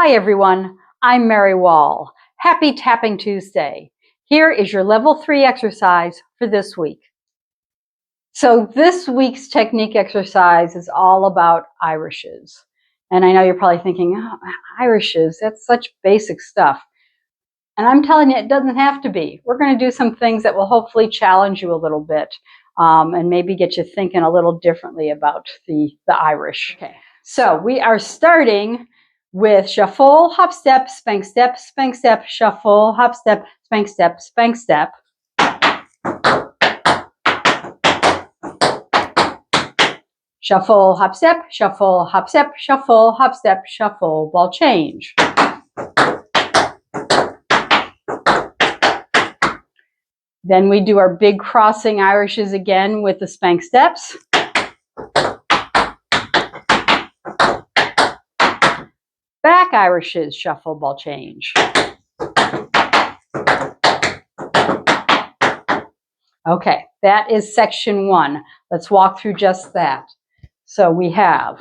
Hi everyone, I'm Mary Wall. Happy Tapping Tuesday. Here is your level 3 exercise for this week. So this week's technique exercise is all about Irishes. And I know you're probably thinking, oh, Irishes, that's such basic stuff. And I'm telling you, it doesn't have to be. We're going to do some things that will hopefully challenge you a little bit and maybe get you thinking a little differently about the Irish. Okay, so we are starting with shuffle, hop, step, spank, step, spank, step, shuffle, hop, step, spank, step, spank, step. Shuffle, hop, step, shuffle, hop, step, shuffle, hop, step, shuffle, ball change. Then we do our big crossing Irishes again with the spank steps. Back Irishes, shuffle, ball change. Okay, that is section 1. Let's walk through just that. So we have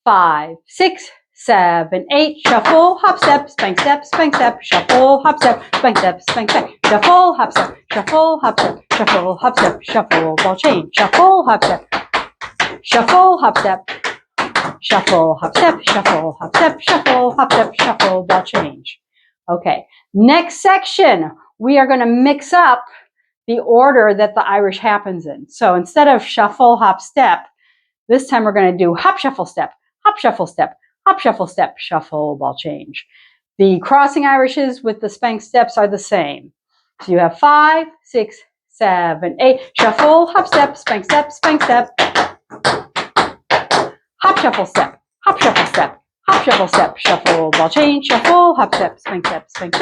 5, 6, 7, 8, shuffle, hop, step, spank, step, shuffle, hop, step, spank, step, shuffle, hop, step, shuffle, hop, step, shuffle, hop, step, shuffle, ball change, shuffle, hop, step, shuffle, hop, step, shuffle, hop, step, shuffle, hop, step, shuffle, hop, step, shuffle, ball change. Okay, next section, we are going to mix up the order that the Irish happens in. So instead of shuffle, hop, step, this time we're going to do hop, shuffle, step, hop, shuffle, step, hop, shuffle, step, shuffle, ball change. The crossing Irishes with the spank steps are the same. So you have 5, 6, 7, 8, shuffle, hop, step, spank, step, hop, shuffle, step, hop, shuffle, step, hop, shuffle, step, shuffle, ball change, shuffle, hop, step, spank, step, hop,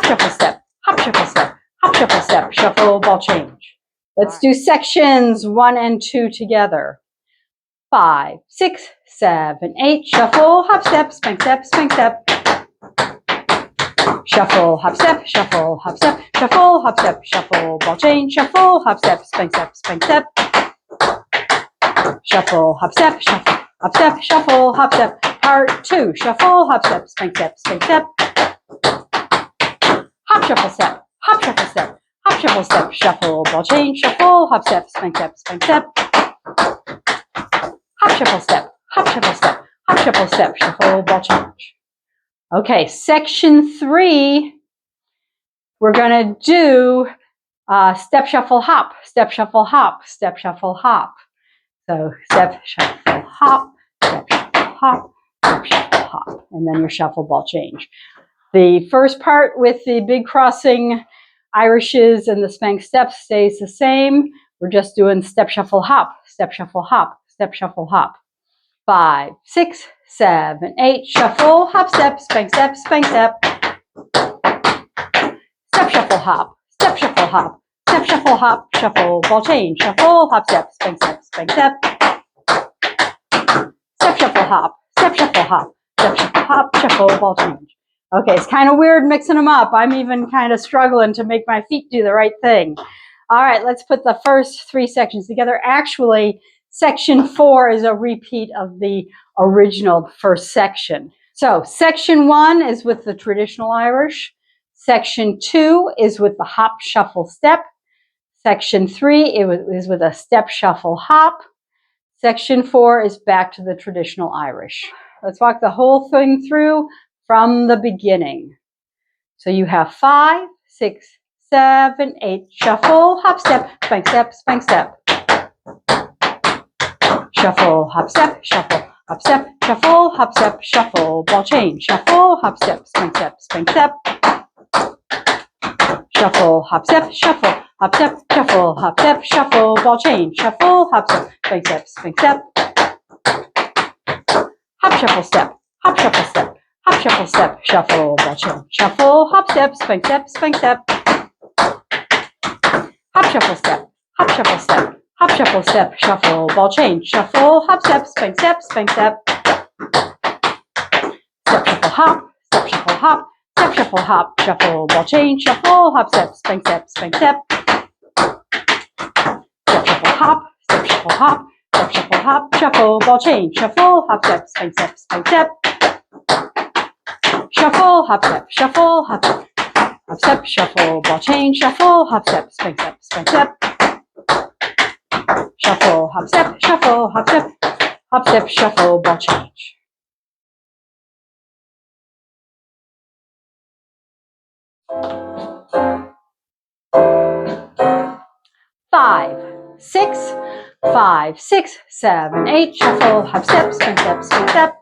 shuffle, step, hop, shuffle, step, hop, shuffle, step, shuffle, ball change. Let's do sections 1 and 2 together. 5, 6, 7, 8, shuffle, hop, step, spank, step, shuffle, hop, step, shuffle, hop, step, shuffle, ball change, shuffle, hop, step, spank, step, shuffle, hop, step, shuffle, hop, step, part 2, shuffle, hop, step, spank, step, hop, shuffle, step, hop, shuffle, step, hop, shuffle, step, shuffle, ball change, shuffle, hop, step, spank, step, hop, shuffle, step, hop, shuffle, step, hop, shuffle, step, shuffle, ball change. Okay, section 3, we're going to do step, shuffle, hop, step, shuffle, hop, step, shuffle, hop. So step, shuffle, hop, step, shuffle, hop, step, shuffle, hop, and then your shuffle, ball change. The first part with the big crossing Irishes and the spank steps stays the same. We're just doing step, shuffle, hop, step, shuffle, hop, step, shuffle, hop. 5, 6, 7, 8, shuffle, hop, step, spank, step, step, shuffle, hop, step, shuffle, hop, step, shuffle, hop, shuffle, ball change, shuffle, hop, step, spank, step, step, shuffle, hop, step, shuffle, hop, step, shuffle, hop, shuffle, ball change. Okay, it's kind of weird mixing them up. I'm even kind of struggling to make my feet do the right thing. All right, let's put the first 3 sections together. Actually, section 4 is a repeat of the original first section. So section 1 is with the traditional Irish. Section 2 is with the hop, shuffle, step. Section 3 is with a step, shuffle, hop. Section 4 is back to the traditional Irish. Let's walk the whole thing through from the beginning. So you have 5, 6, 7, 8, shuffle, hop, step, spank, step. Shuffle, hop, step, shuffle, hop, step, shuffle, ball change, shuffle, hop, step, spank, step. Shuffle, hop, step, shuffle, shuffle, hop, step, shuffle, ball change, shuffle, hop, step, spank, step. Hop, shuffle, step, hop, shuffle, step, shuffle, ball change, shuffle, hop, step, spank, step. Hop, shuffle, step, hop, shuffle, step, shuffle, ball change, shuffle, hop, step, spank, step. Step, shuffle, hop, step, shuffle, hop, shuffle, ball change, shuffle, hop, step, spank, step. Step, shuffle, hop, step, shuffle, hop, step, shuffle, hop, shuffle, ball change, shuffle, hop, step, spin, step, spin, step. Shuffle, hop, step, shuffle, hop, step, shuffle, ball change, shuffle, hop, step, spin, step, spin, step. Shuffle, hop, step, shuffle, hop, step, shuffle, ball change. Five, 6, 7, 8, shuffle, hop, step, spin, step, spin, step.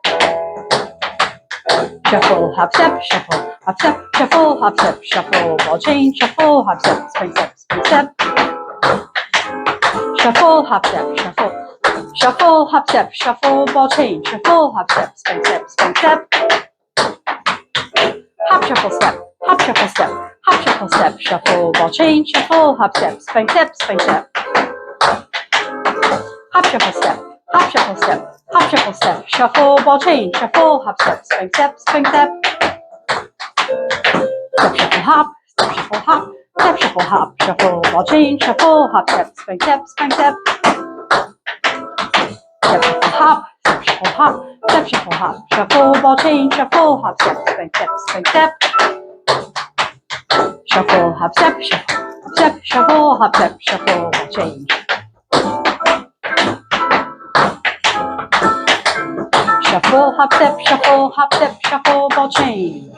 Shuffle, hop, step, shuffle, shuffle, hop, step, shuffle, ball change, shuffle, hop, step, spin, step, spin, step. Shuffle, hop, step, shuffle, hop, step, shuffle, ball change, shuffle, hop, step, spin, step, spin, step. Hop, shuffle, step, hop, shuffle, step, hop, shuffle, step, shuffle, ball change, shuffle, hop, step, spin, step, spin, step. Hop, shuffle, step, hop, shuffle, step, hop, shuffle, step, shuffle, ball change, shuffle, hop, step, spin, step, spin, step. Step, shuffle, hop, step, shuffle, hop, step, shuffle, hop, shuffle, ball change, shuffle, hop, step, spin, step, spin, step. Step, shuffle, hop, step, shuffle, hop, step, shuffle, hop, shuffle, ball change, shuffle, hop, step, spin, step, spin, step. Shuffle, hop, step, shuffle, hop, step, shuffle, ball change. Shuffle, hop, step, shuffle, ball change.